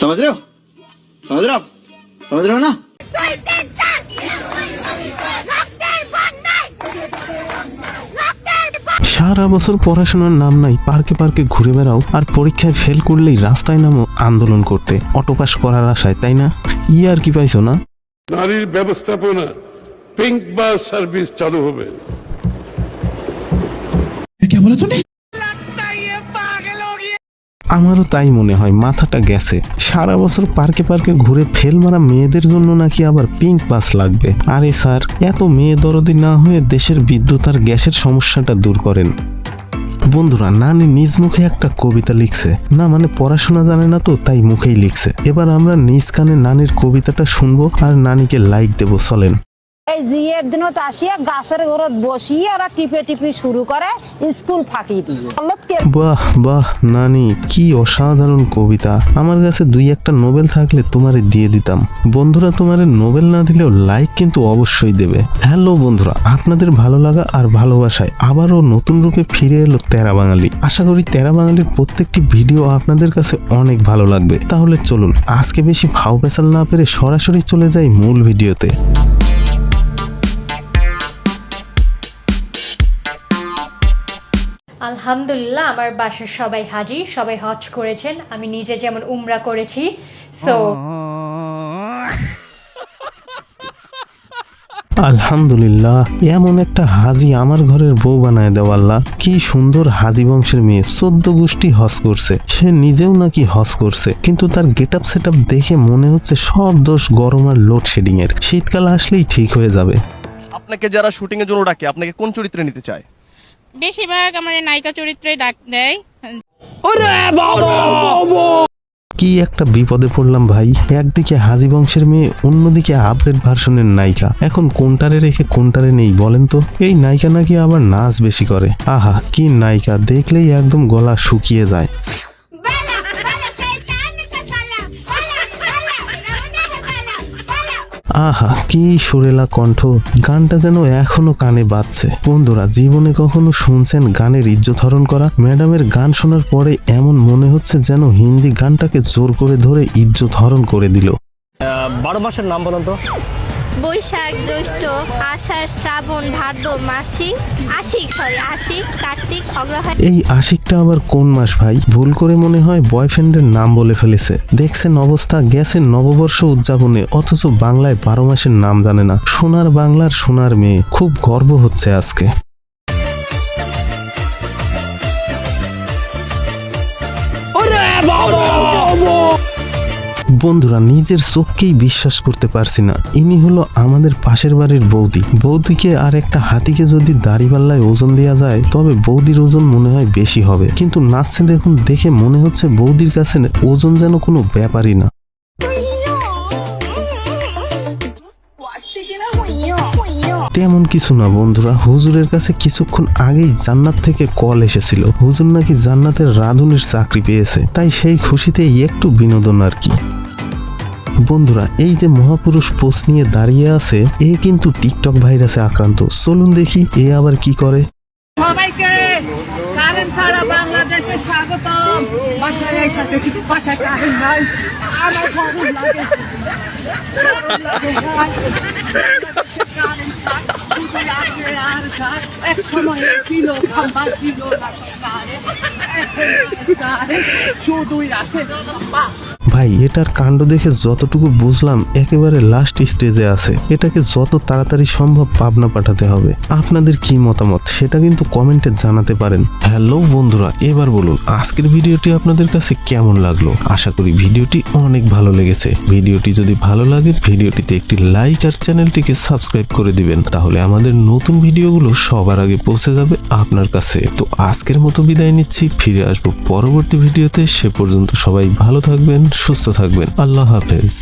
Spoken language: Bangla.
समझ रहे हो समझ रहे हो आप समझ रहे हो ना। সারা বছর পড়াশোনার নাম নাই, পার্কে পার্কে ঘুরে বেড়াও, আর পরীক্ষায় ফেল করলেই রাস্তায় নামো আন্দোলন করতে অটো পাস করার আশায়, তাই না? আর কি পাইছো না? নারীর ব্যবস্থাপনা পিঙ্ক বাস সার্ভিস চালু হবে। আমারও তাই মনে হয়, মাথাটা গেছে। সারা বছর পার্কে পার্কে ঘুরে ফেল মারা মেয়েদের জন্য নাকি আবার পিঙ্ক বাস লাগবে। আরে স্যার, এত মেয়ে দরদি না হয়ে দেশের বিদ্যুৎ আর গ্যাসের সমস্যাটা দূর করেন। বন্ধুরা, নানি নিজ মুখে একটা কবিতা লিখছে, না মানে পড়াশোনা জানে না তো তাই মুখেই লিখছে। এবার আমরা নিজ কানে নানির কবিতাটা শুনবো আর নানিকে লাইক দেবো, চলেন। এই জিয়ের দিনত আসিয়া গাছের ঘরত বসিয়ে ওরা টিপে টিপি শুরু করে স্কুল ফাঁকি দিয়ে। বাহ বাহ নানি, কি অসাধারণ কবিতা। আমার কাছে দুই একটা নোবেল থাকলে তোমারে দিয়ে দিতাম। বন্ধুরা, তোমারে নোবেল না দিলেও লাইক কিন্তু অবশ্যই দেবে। হ্যালো বন্ধুরা, আপনাদের ভালো লাগা আর ভালোবাসায় আবারও নতুন রূপে ফিরে এলো তেরা বাঙালি। আশা করি তেরা বাঙালির প্রত্যেকটি ভিডিও আপনাদের কাছে অনেক ভালো লাগবে। তাহলে চলুন আজকে বেশি ভাও পেছাল না পেরে সরাসরি চলে যাই মূল ভিডিওতে। আলহামদুলিল্লাহ, আমার বাসার সবাই হাজি, সবাই হজ করেছেন, আমি নিজে যেমন উমরা করেছি। সো আলহামদুলিল্লাহ, এমন একটা হাজি আমার ঘরের বউ বানায় দেওয়া আল্লাহ। কি সুন্দর হাজি বংশের মেয়ে, 14 গোষ্ঠী হজ করছে, সে নিজেও নাকি হজ করছে, কিন্তু তার গেট আপ সেট আপ দেখে মনে হচ্ছে সব দোষ গরম আর লোডশেডিং এর। শীতকাল আসলেই ঠিক হয়ে যাবে। আপনাকে যারা শুটিং এর জন্য ডাকে, আপনাকে কোন চরিত্রে নিতে চায়? বেশিরভাগ আমার নায়িকা চরিত্রে ডাক দেয়। কি একটা বিপদে পড়লাম ভাই, একদিকে হাজি বংশের মেয়ে, অন্যদিকে আপডেট ভার্সনের নায়িকা। এখন কোনটারে রেখে কোনটারে নেই বলেন তো? এই নায়িকা নাকি আবার নাচ বেশি করে। আহা কি নায়িকা, দেখলেই একদম গলা শুকিয়ে যায়। আহা কি সুরেলা কণ্ঠ, গানটা যেন এখনো কানে বাজছে। বন্ধুরা, জীবনে কখনো শুনছেন গানের ইজ্জত হরণ করা? ম্যাডামের গান শোনার পরে এমন মনে হচ্ছে যেন হিন্দি গানটাকে জোর করে ধরে ইজ্জত হরণ করে দিল। 12 মাসের নাম বলুন তো। বৈশাখ, জ্যৈষ্ঠ, আষাঢ়, শ্রাবণ, ভাদ্র, আশ্বিন, কার্তিক, অগ্রহায়ণ। এই আশিকটা আবার কোন মাস ভাই? ভুল করে মনে হয় বয়ফ্রেন্ডের নাম বলে ফেলেছে। দেখছেন অবস্থা, গেছে নববর্ষ উদযাপনে, অথচ বাংলায় 12 মাসের নাম জানে না। সোনার বাংলার সোনার মেয়ে, খুব গর্ব হচ্ছে আজকে। বন্ধুরা, নিজের চোখকেই বিশ্বাস করতে পারছি না, ইনি হলো আমাদের পাশের বাড়ির বৌদি। বৌদিকে আর একটা হাতিকে যদি দাড়িপাল্লায় ওজন দেওয়া যায় তবে বৌদির ওজন মনে হয় বেশি হবে, কিন্তু নাচছে দেখুন, দেখে মনে হচ্ছে বৌদির কাছে ওজন যেন কোনো ব্যাপারই না। তেমন কিছু না বন্ধুরা, হুজুরের কাছে কিছুক্ষণ আগেই জান্নাত থেকে কল এসেছিল। হুজুর নাকি জান্নাতের রাঁধুনির চাকরি পেয়েছে, তাই সেই খুশিতে একটু বিনোদন আর কি। বন্ধুরা, এই যে মহাপুরুষ পোস্ট নিয়ে দাঁড়িয়ে আছে, এ কিন্তু টিকটক ভাইরাসে আক্রান্ত। চলুন দেখি এ আবার কি করে। সবাইকে কারেন্ট ছাড়া বাংলাদেশে স্বাগতম। বাসায় এই সাথে কিছু বাসায় কারেন্ট নাই, আমার ভালো লাগে। এক সময় ছিল খাম্বা, ছিল শুধুই আছে। ভাই, এটার কাণ্ড দেখে যতটুকু বুঝলাম একেবারে লাস্ট স্টেজে আছে। এটাকে যত তাড়াতাড়ি সম্ভব পাবনা পাঠাতে হবে। আপনাদের কি মতামত সেটা কিন্তু কমেন্টে জানাতে পারেন। হ্যালো বন্ধুরা, এবার বলুন আজকের ভিডিওটি আপনাদের কাছে কেমন লাগলো? আশা করি ভিডিওটি অনেক ভালো লেগেছে। ভিডিওটি যদি ভালো লাগে ভিডিওটিতে একটি লাইক আর চ্যানেলটিকে সাবস্ক্রাইব করে দিবেন, তাহলে আমাদের নতুন ভিডিওগুলো সবার আগে পৌঁছে যাবে আপনার কাছে। তো আজকের মতো বিদায় নিচ্ছি, ফিরে আসবো পরবর্তী ভিডিওতে। সে পর্যন্ত সবাই ভালো থাকবেন, সুস্থ থাকবেন। আল্লাহ হাফেজ।